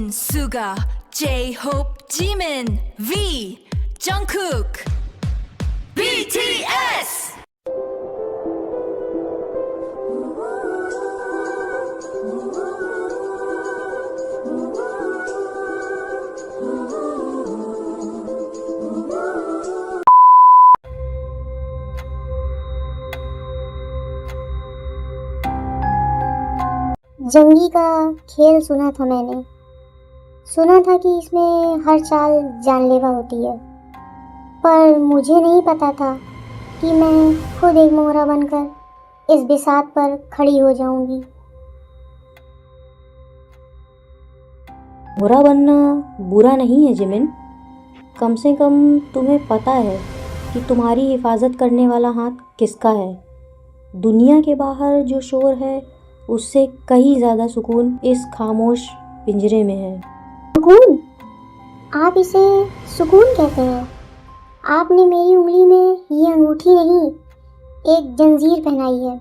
Suga, J-Hope, Jimin, V, Jungkook, BTS! जंगी का खेल सुना था मैंने। सुना था कि इसमें हर चाल जानलेवा होती है, पर मुझे नहीं पता था कि मैं खुद एक मोहरा बनकर इस बिसात पर खड़ी हो जाऊंगी। बुरा बनना बुरा नहीं है जिमिन। कम से कम तुम्हें पता है कि तुम्हारी हिफाजत करने वाला हाथ किसका है। दुनिया के बाहर जो शोर है उससे कहीं ज़्यादा सुकून इस खामोश पिंजरे में है। सुकून? आप इसे सुकून कहते हैं? आपने मेरी उंगली में ये अंगूठी नहीं, एक जंजीर पहनाई है।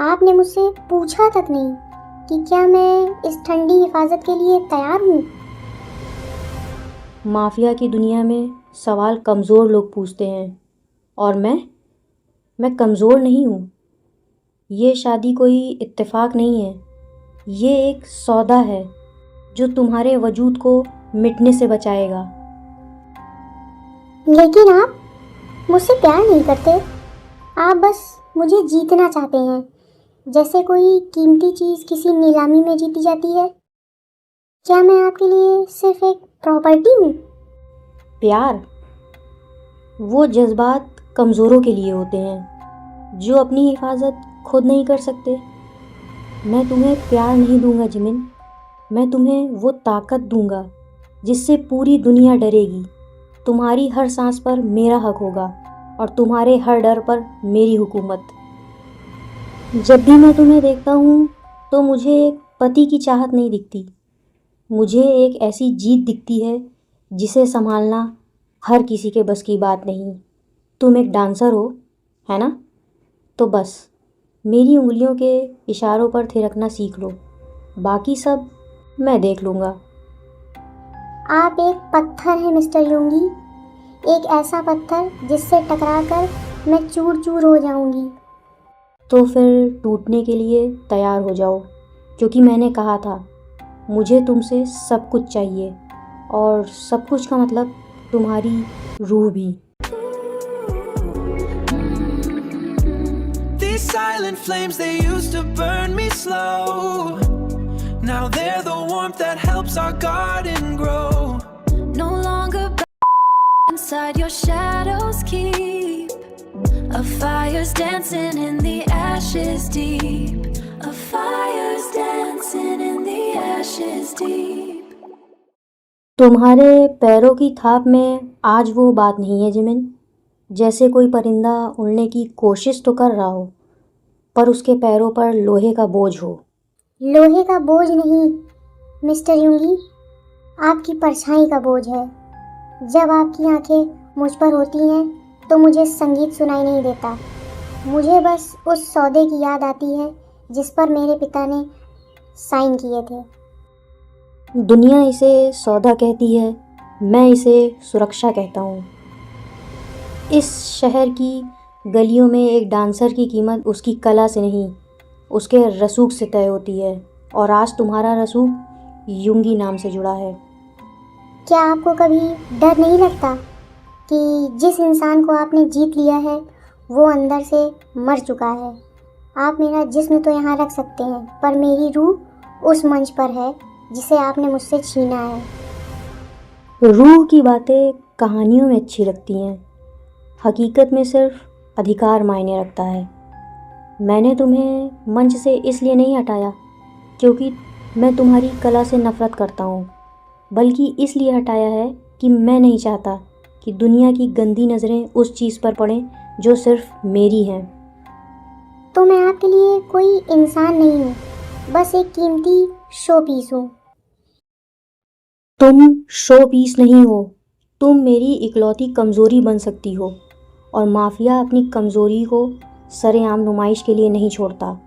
आपने मुझसे पूछा तक नहीं कि क्या मैं इस ठंडी हिफाजत के लिए तैयार हूँ। माफिया की दुनिया में सवाल कमज़ोर लोग पूछते हैं, और मैं कमज़ोर नहीं हूँ। ये शादी कोई इत्तेफाक नहीं है, ये एक सौदा है जो तुम्हारे वजूद को मिटने से बचाएगा। लेकिन आप मुझसे प्यार नहीं करते। आप बस मुझे जीतना चाहते हैं, जैसे कोई कीमती चीज़ किसी नीलामी में जीती जाती है। क्या मैं आपके लिए सिर्फ एक प्रॉपर्टी हूँ? प्यार वो जज्बात कमज़ोरों के लिए होते हैं जो अपनी हिफाजत खुद नहीं कर सकते। मैं तुम्हें प्यार नहीं दूंगा जिमिन, मैं तुम्हें वो ताकत दूंगा जिससे पूरी दुनिया डरेगी। तुम्हारी हर सांस पर मेरा हक होगा और तुम्हारे हर डर पर मेरी हुकूमत। जब भी मैं तुम्हें देखता हूँ तो मुझे एक पति की चाहत नहीं दिखती, मुझे एक ऐसी जीत दिखती है जिसे संभालना हर किसी के बस की बात नहीं। तुम एक डांसर हो, है ना? तो बस मेरी उंगलियों के इशारों पर थिरकना सीख लो, बाकी सब मैं देख लूँगा। आप एक पत्थर हैं मिस्टर योंगी, एक ऐसा पत्थर जिससे टकराकर मैं चूर चूर हो जाऊंगी। तो फिर टूटने के लिए तैयार हो जाओ, क्योंकि मैंने कहा था मुझे तुमसे सब कुछ चाहिए, और सब कुछ का मतलब तुम्हारी रूह भी। These silent flames, they used to burn me slow. Now they're the warmth that helps our garden grow. No longer inside your shadows keep a fire's dancing in the ashes deep. A fire's dancing in the ashes deep. तुम्हारे पैरों की थाप में आज वो बात नहीं है जिमिन, जैसे कोई परिंदा उड़ने की कोशिश तो कर रहा हो पर उसके पैरों पर लोहे का बोझ हो। लोहे का बोझ नहीं मिस्टर योंगी, आपकी परछाई का बोझ है। जब आपकी आंखें मुझ पर होती हैं तो मुझे संगीत सुनाई नहीं देता, मुझे बस उस सौदे की याद आती है जिस पर मेरे पिता ने साइन किए थे। दुनिया इसे सौदा कहती है, मैं इसे सुरक्षा कहता हूँ। इस शहर की गलियों में एक डांसर की कीमत उसकी कला से नहीं, उसके रसूख से तय होती है, और आज तुम्हारा रसूख युंगी नाम से जुड़ा है। क्या आपको कभी डर नहीं लगता कि जिस इंसान को आपने जीत लिया है वो अंदर से मर चुका है? आप मेरा जिस्म तो यहाँ रख सकते हैं, पर मेरी रूह उस मंच पर है जिसे आपने मुझसे छीना है। रूह की बातें कहानियों में अच्छी लगती हैं, हकीकत में सिर्फ अधिकार मायने रखता है। मैंने तुम्हें मंच से इसलिए नहीं हटाया क्योंकि मैं तुम्हारी कला से नफ़रत करता हूँ, बल्कि इसलिए हटाया है कि मैं नहीं चाहता कि दुनिया की गंदी नज़रें उस चीज़ पर पड़ें जो सिर्फ मेरी है। तो मैं आपके लिए कोई इंसान नहीं हूँ, बस एक कीमती शो पीस हूँ। तुम शो पीस नहीं हो, तुम मेरी इकलौती कमज़ोरी बन सकती हो, और माफिया अपनी कमज़ोरी को सरेआम नुमाइश के लिए नहीं छोड़ता।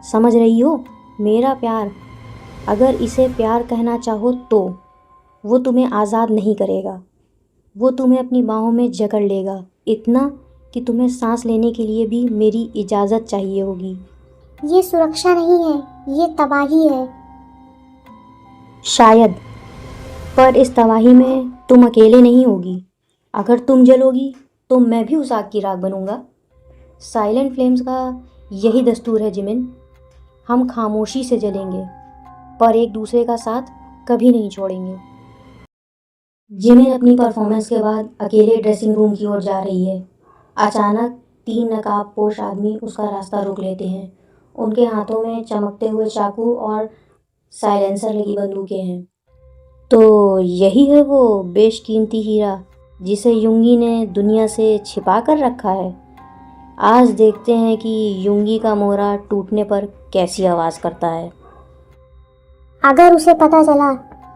समझ रही हो? मेरा प्यार अगर इसे प्यार कहना चाहो तो वो तुम्हें आज़ाद नहीं करेगा। वो तुम्हें अपनी बाहों में जकड़ लेगा, इतना कि तुम्हें सांस लेने के लिए भी मेरी इजाज़त चाहिए होगी। ये सुरक्षा नहीं है, ये तबाही है। शायद, पर इस तबाही में तुम अकेले नहीं होगी। अगर तुम जलोगी तो मैं भी उस आग की राख बनूंगा। साइलेंट फ्लेम्स का यही दस्तूर है जिमिन। हम खामोशी से जलेंगे, पर एक दूसरे का साथ कभी नहीं छोड़ेंगे। जिमिन अपनी परफॉर्मेंस के बाद अकेले ड्रेसिंग रूम की ओर जा रही है। अचानक 3 नकाबपोश आदमी उसका रास्ता रोक लेते हैं। उनके हाथों में चमकते हुए चाकू और साइलेंसर लगी बंदूकें हैं। तो यही है वो बेशकीमती हीरा जिसे युंगी ने दुनिया से छिपा कर रखा है। आज देखते हैं कि युंगी का मोहरा टूटने पर कैसी आवाज़ करता है। अगर उसे पता चला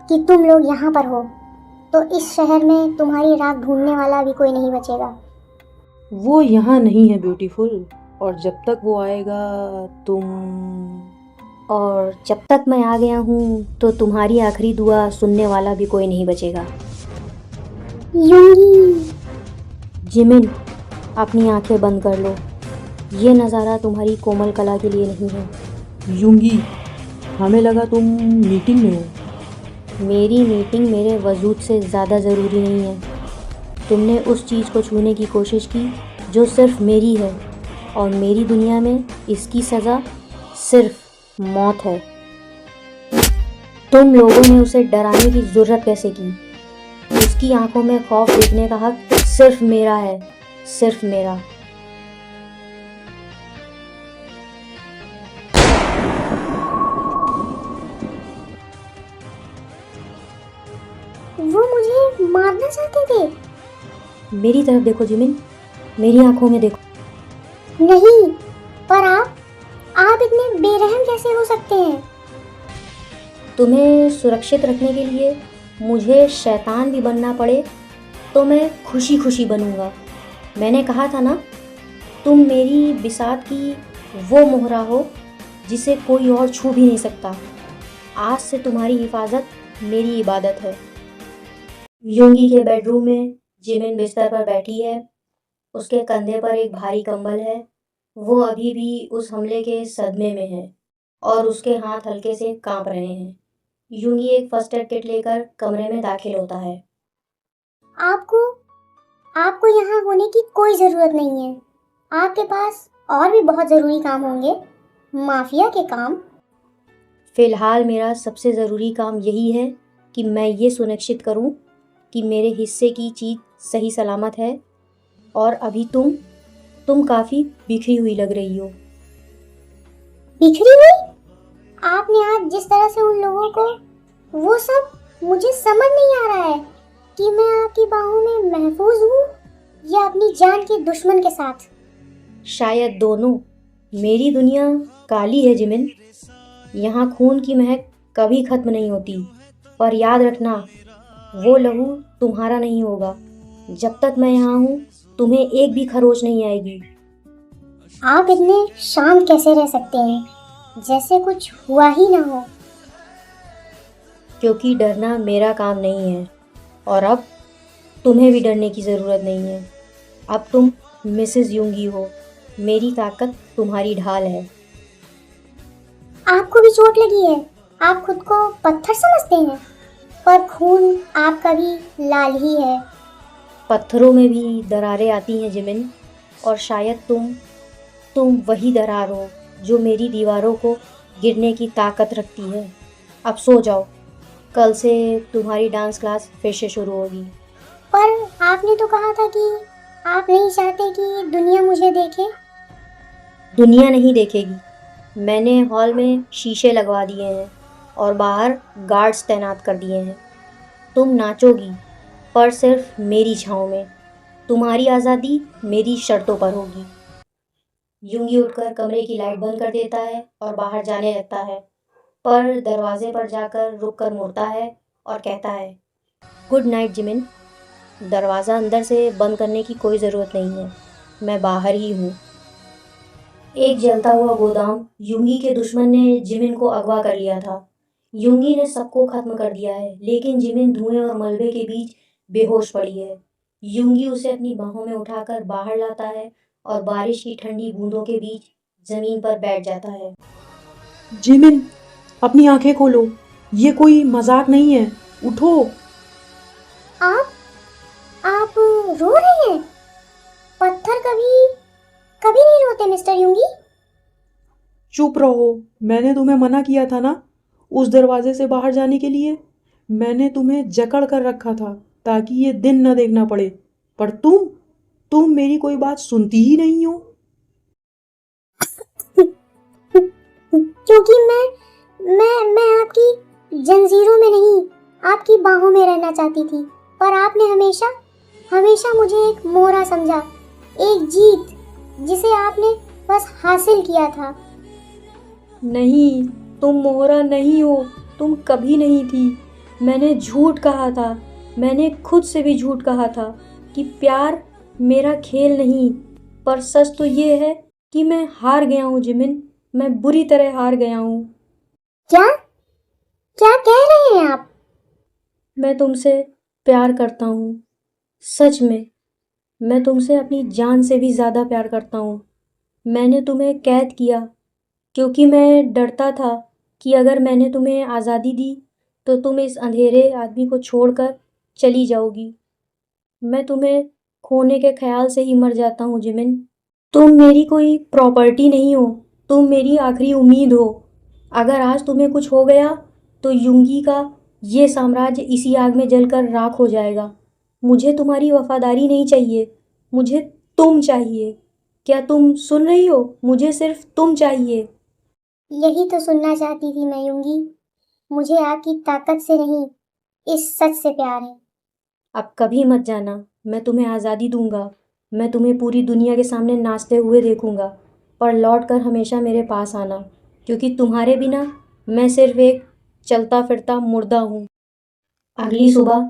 कि तुम लोग यहाँ पर हो तो इस शहर में तुम्हारी राख ढूंढने वाला भी कोई नहीं बचेगा। वो यहाँ नहीं है ब्यूटीफुल, और जब तक वो आएगा तुम। और जब तक मैं आ गया हूँ तो तुम्हारी आखिरी दुआ सुनने वाला भी कोई नहीं बचेगा। युंगी, जिमिन, अपनी आंखें बंद कर लो। ये नज़ारा तुम्हारी कोमल कला के लिए नहीं है। युंगी, हमें लगा तुम मीटिंग में हो। मेरी मीटिंग मेरे वजूद से ज़्यादा ज़रूरी नहीं है। तुमने उस चीज़ को छूने की कोशिश की जो सिर्फ मेरी है, और मेरी दुनिया में इसकी सज़ा सिर्फ मौत है। तुम लोगों ने उसे डराने की ज़रूरत कैसे की? उसकी आंखों में खौफ देखने का हक सिर्फ मेरा है, सिर्फ मेरा। वो मुझे मारना चाहते थे। मेरी तरफ देखो जिमिन, मेरी आंखों में देखो। नहीं, पर आप इतने बेरहम कैसे हो सकते हैं? तुम्हें सुरक्षित रखने के लिए मुझे शैतान भी बनना पड़े तो मैं खुशी खुशी बनूंगा। मैंने कहा था ना, तुम मेरी बिसात की वो मोहरा हो जिसे कोई और छू भी नहीं सकता। आज से तुम्हारी हिफाजत मेरी इबादत है। युंगी के बेडरूम में जिमिन बिस्तर पर बैठी है। उसके कंधे पर एक भारी कंबल है। वो अभी भी उस हमले के सदमे में है और उसके हाथ हल्के से कांप रहे हैं। युंगी एक फर्स्ट एड किट लेकर कमरे में दाखिल होता है। आपको यहाँ होने की कोई ज़रूरत नहीं है। आपके पास और भी बहुत ज़रूरी काम होंगे, माफिया के काम। फिलहाल मेरा सबसे ज़रूरी काम यही है कि मैं ये सुनिश्चित करूं कि मेरे हिस्से की चीज़ सही सलामत है। और अभी तुम काफ़ी बिखरी हुई लग रही हो। बिखरी हुई? आपने आज जिस तरह से उन लोगों को, वो सब मुझे समझ नहीं आ रहा है कि मैं आपकी बाहों में महफूज हूँ या अपनी जान के दुश्मन के साथ। शायद दोनों। मेरी दुनिया काली है जिमिन। यहाँ खून की महक कभी ख़त्म नहीं होती। पर याद रखना, वो लहू तुम्हारा नहीं होगा। जब तक मैं यहाँ हूँ तुम्हें एक भी खरोच नहीं आएगी। आप इतने शांत कैसे रह सकते हैं, जैसे कुछ हुआ ही ना हो? क्योंकि डरना मेरा काम नहीं है, और अब तुम्हें भी डरने की ज़रूरत नहीं है। अब तुम मिसेस युंगी हो। मेरी ताकत तुम्हारी ढाल है। आपको भी चोट लगी है। आप खुद को पत्थर समझते हैं, पर खून आपका भी लाल ही है। पत्थरों में भी दरारें आती हैं जिमिन, और शायद तुम वही दरार हो जो मेरी दीवारों को गिरने की ताकत रखती है। अब सो जाओ, कल से तुम्हारी डांस क्लास फिर से शुरू होगी। पर आपने तो कहा था कि आप नहीं चाहते कि दुनिया मुझे देखे। दुनिया नहीं देखेगी। मैंने हॉल में शीशे लगवा दिए हैं और बाहर गार्ड्स तैनात कर दिए हैं। तुम नाचोगी, पर सिर्फ मेरी छाँव में। तुम्हारी आज़ादी मेरी शर्तों पर होगी। युंगी उठकर कमरे की लाइट बंद कर देता है और बाहर जाने लगता है, पर दरवाजे पर जाकर रुककर मुड़ता है और कहता है, गुड नाइट जिमिन। दरवाज़ा अंदर से बंद करने की कोई ज़रूरत नहीं है, मैं बाहर ही हूँ। एक जलता हुआ गोदाम। युंगी के दुश्मन ने जिमिन को अगवा कर लिया था। युंगी ने सबको खत्म कर दिया है, लेकिन जिमिन धुएं और मलबे के बीच बेहोश पड़ी है। युंगी उसे अपनी बाहों में उठाकर बाहर लाता है और बारिश की ठंडी बूंदों के बीच जमीन पर बैठ जाता है। जिमिन, अपनी आंखें खोलो, ये कोई मजाक नहीं है, उठो। आप रो रहे हैं? पत्थर कभी कभी नहीं रोते मिस्टर युंगी। चुप रहो, मैंने तुम्हें मना किया था ना उस दरवाजे से बाहर जाने के लिए। मैंने तुम्हें जकड़ कर रखा था ताकि ये दिन न देखना पड़े, पर तुम मेरी कोई बात सुनती ही नहीं हो। क्योंकि मैं आपकी जंजीरों में नहीं, आपकी बाहों में रहना चाहती थी, पर आपने हमेशा मुझे एक मोहरा समझा, एक जीत जिसे आपने बस हासिल किया था। नहीं, तुम मोहरा नहीं हो, तुम कभी नहीं थी। मैंने झूठ कहा था, मैंने खुद से भी झूठ कहा था कि प्यार मेरा खेल नहीं। पर सच तो ये है कि मैं हार गया हूँ जिमिन, मैं बुरी तरह हार गया हूँ। क्या क्या कह रहे हैं आप? मैं तुमसे प्यार करता हूँ, सच में। मैं तुमसे अपनी जान से भी ज़्यादा प्यार करता हूँ। मैंने तुम्हें कैद किया क्योंकि मैं डरता था कि अगर मैंने तुम्हें आज़ादी दी तो तुम इस अंधेरे आदमी को छोड़कर चली जाओगी। मैं तुम्हें खोने के ख्याल से ही मर जाता हूँ जिमिन। तुम मेरी कोई प्रॉपर्टी नहीं हो, तुम मेरी आखिरी उम्मीद हो। अगर आज तुम्हें कुछ हो गया तो युंगी का ये साम्राज्य इसी आग में जलकर राख हो जाएगा। मुझे तुम्हारी वफादारी नहीं चाहिए, मुझे तुम चाहिए। क्या तुम सुन रही हो? मुझे सिर्फ तुम चाहिए। यही तो सुनना चाहती थी मैं युंगी। मुझे आपकी ताकत से नहीं, इस सच से प्यार है। अब कभी मत जाना, मैं तुम्हें आज़ादी दूंगा। मैं तुम्हें पूरी दुनिया के सामने नाचते हुए देखूंगा, पर लौट कर हमेशा मेरे पास आना, क्योंकि तुम्हारे बिना मैं सिर्फ एक चलता फिरता मुर्दा हूँ। अगली सुबह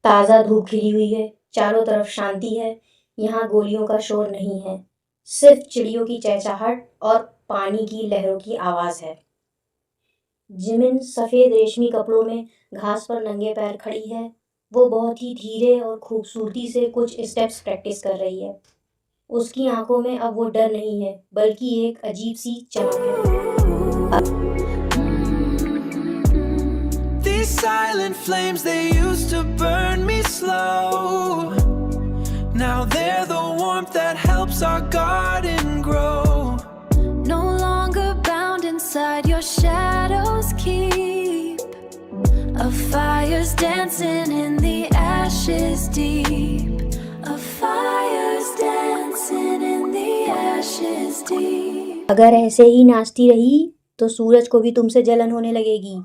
ताज़ा धूप खिली हुई है, चारों तरफ शांति है। यहाँ गोलियों का शोर नहीं है, सिर्फ चिड़ियों की चहचहाहट और पानी की लहरों की आवाज़ है। जिमिन सफ़ेद रेशमी कपड़ों में घास पर नंगे पैर खड़ी है। वो बहुत ही धीरे और खूबसूरती से कुछ स्टेप्स प्रैक्टिस कर रही है। उसकी आंखों में अब वो डर नहीं है, बल्कि एक अजीब सी चमक है। These silent flames, they used to burn me slow. Now they're the warmth that helps our garden grow. No longer bound inside your shadows keep. A fire's dancing in the ashes deep. A fire's dancing in the ashes deep. अगर ऐसे ही नाचती रही तो सूरज को भी तुमसे जलन होने लगेगी।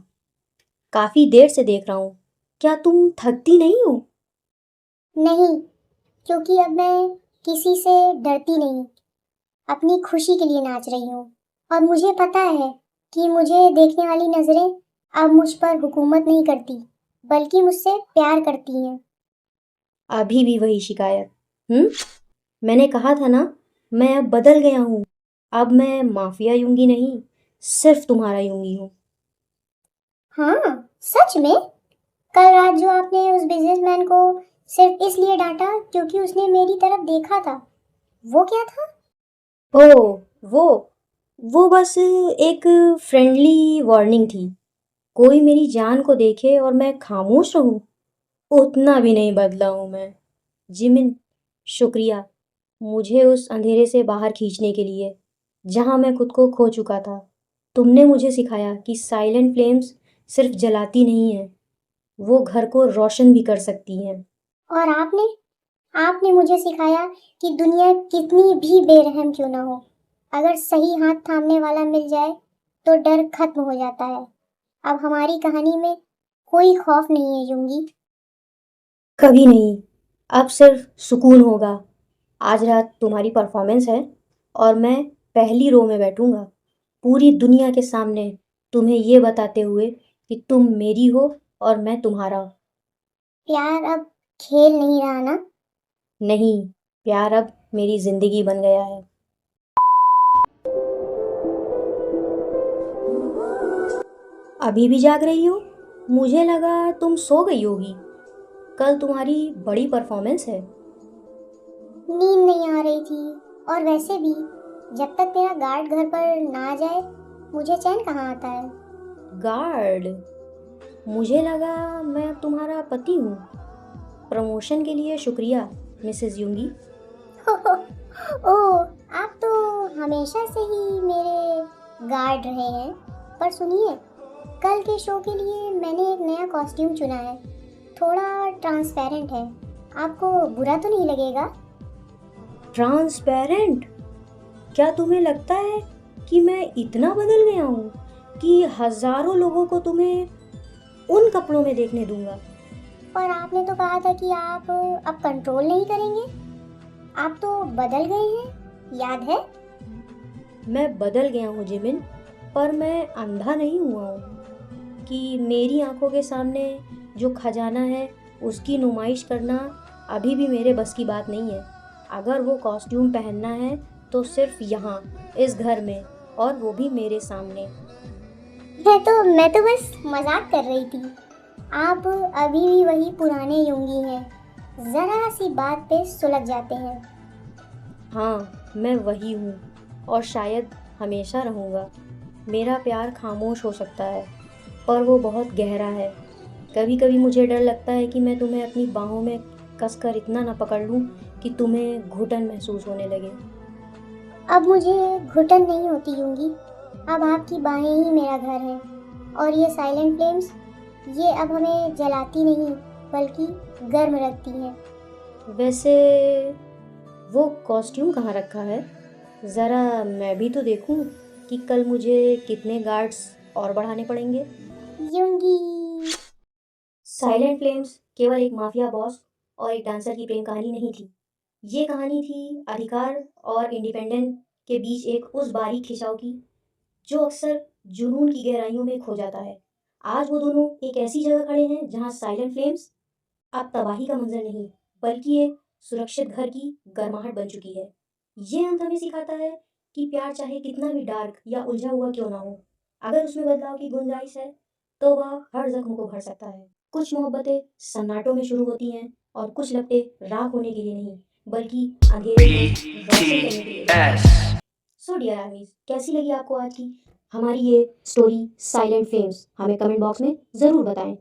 काफी देर से देख रहा हूँ, क्या तुम थकती नहीं हो? नहीं, क्योंकि अब मैं किसी से डरती नहीं, अपनी खुशी के लिए नाच रही हूँ। और मुझे पता है कि मुझे देखने वाली नजरें अब मुझ पर हुकूमत नहीं करती, बल्कि मुझसे प्यार करती हैं। अभी भी वही शिकायत। मैंने कहा था ना, मैं अब बदल गया हूँ। अब मैं माफिया यूंगी नहीं, सिर्फ तुम्हारा यूंगी हूँ। हाँ, सच में? कल रात जो आपने उस बिजनेसमैन को सिर्फ इसलिए डांटा क्योंकि उसने मेरी तरफ देखा था, वो क्या था? ओह, वो बस एक फ्रेंडली वार्निंग थी। कोई मेरी जान को देखे और मैं खामोश रहूं, उतना भी नहीं बदला हूं मैं। जिमिन, शुक्रिया मुझे उस अंधेरे से बाहर खींचने के लिए, जहां मैं खुद को खो चुका था। तुमने मुझे सिखाया कि साइलेंट फ्लेम्स सिर्फ जलाती नहीं हैं, वो घर को रोशन भी कर सकती हैं। और आपने मुझे सिखाया कि दुनिया कितनी भी बेरहम क्यों ना हो, अगर सही हाथ थामने वाला मिल जाए तो डर खत्म हो जाता है। अब हमारी कहानी में कोई खौफ नहीं है युंगी। कभी नहीं, अब सिर्फ सुकून होगा। आज रात तुम्हारी परफॉर्मेंस है और मैं पहली रो में बैठूंगा, पूरी दुनिया के सामने तुम्हें ये बताते हुए कि तुम मेरी हो और मैं तुम्हारा। प्यार अब खेल नहीं रहा ना? नहीं, प्यार अब मेरी जिंदगी बन गया है। अभी भी जाग रही हो? मुझे लगा तुम सो गई होगी। कल तुम्हारी बड़ी परफॉर्मेंस है। नींद नहीं आ रही थी, और वैसे भी जब तक मेरा गार्ड घर पर ना आ जाए मुझे चैन कहाँ आता है। गार्ड? मुझे लगा मैं अब तुम्हारा पति हूँ। प्रमोशन के लिए शुक्रिया मिसेस युंगी। ओह, आप तो हमेशा से ही मेरे गार्ड रहे हैं। पर सुनिए, कल के शो के लिए मैंने एक नया कॉस्ट्यूम चुना है। थोड़ा ट्रांसपेरेंट है, आपको बुरा तो नहीं लगेगा? ट्रांसपेरेंट? क्या तुम्हें लगता है कि मैं इतना बदल गया हूँ कि हजारों लोगों को तुम्हें उन कपड़ों में देखने दूंगा? पर आपने तो कहा था कि आप अब कंट्रोल नहीं करेंगे। आप तो बदल गए हैं, याद है? मैं बदल गया हूँ जिमिन, पर मैं अंधा नहीं हुआ हूँ कि मेरी आंखों के सामने जो खजाना है उसकी नुमाइश करना अभी भी मेरे बस की बात नहीं है। अगर वो कॉस्ट्यूम पहनना है तो सिर्फ यहाँ, इस घर में, और वो भी मेरे सामने। मैं तो बस मजाक कर रही थी। आप अभी भी वही पुराने युंगी हैं, जरा सी बात पे सुलग जाते हैं। हाँ, मैं वही हूँ और शायद हमेशा रहूँगा। मेरा प्यार खामोश हो सकता है पर वो बहुत गहरा है। कभी कभी मुझे डर लगता है कि मैं तुम्हें अपनी बाहों में कसकर इतना ना पकड़ लूँ कि तुम्हें घुटन महसूस होने लगे। अब मुझे घुटन नहीं होती युंगी, अब आपकी बाहें ही मेरा घर हैं। और ये साइलेंट फ्लेम्स, ये अब हमें जलाती नहीं बल्कि गर्म रखती हैं। वैसे वो कॉस्ट्यूम कहाँ रखा है? ज़रा मैं भी तो देखूं कि कल मुझे कितने गार्ड्स और बढ़ाने पड़ेंगे। युंगी। साइलेंट फ्लेम्स केवल एक माफिया बॉस और एक डांसर की प्रेम कहानी नहीं थी। ये कहानी थी अधिकार और इंडिपेंडेंट के बीच एक उस बारीक खिंचाव की जो अक्सर जुनून की गहराइयों में खो जाता है। आज वो दोनों एक ऐसी जगह खड़े हैं जहाँ साइलेंट फ्लेम्स अब तबाही का मंजर नहीं बल्कि एक सुरक्षित घर की गर्माहट बन चुकी है। ये अंत हमें सिखाता है कि प्यार चाहे कितना भी डार्क या उलझा हुआ क्यों ना हो, अगर उसमें बदलाव की गुंजाइश है तो वह हर जख्म को भर सकता है। कुछ मोहब्बतें सन्नाटों में शुरू होती हैं और कुछ लपटें राख होने के लिए नहीं बल्कि अंधेरे को रोशन करने के लिए। सो डियर आर्मीज, कैसी लगी आपको आज की हमारी ये स्टोरी साइलेंट फ्लेम्स? हमें कमेंट बॉक्स में ज़रूर बताएं।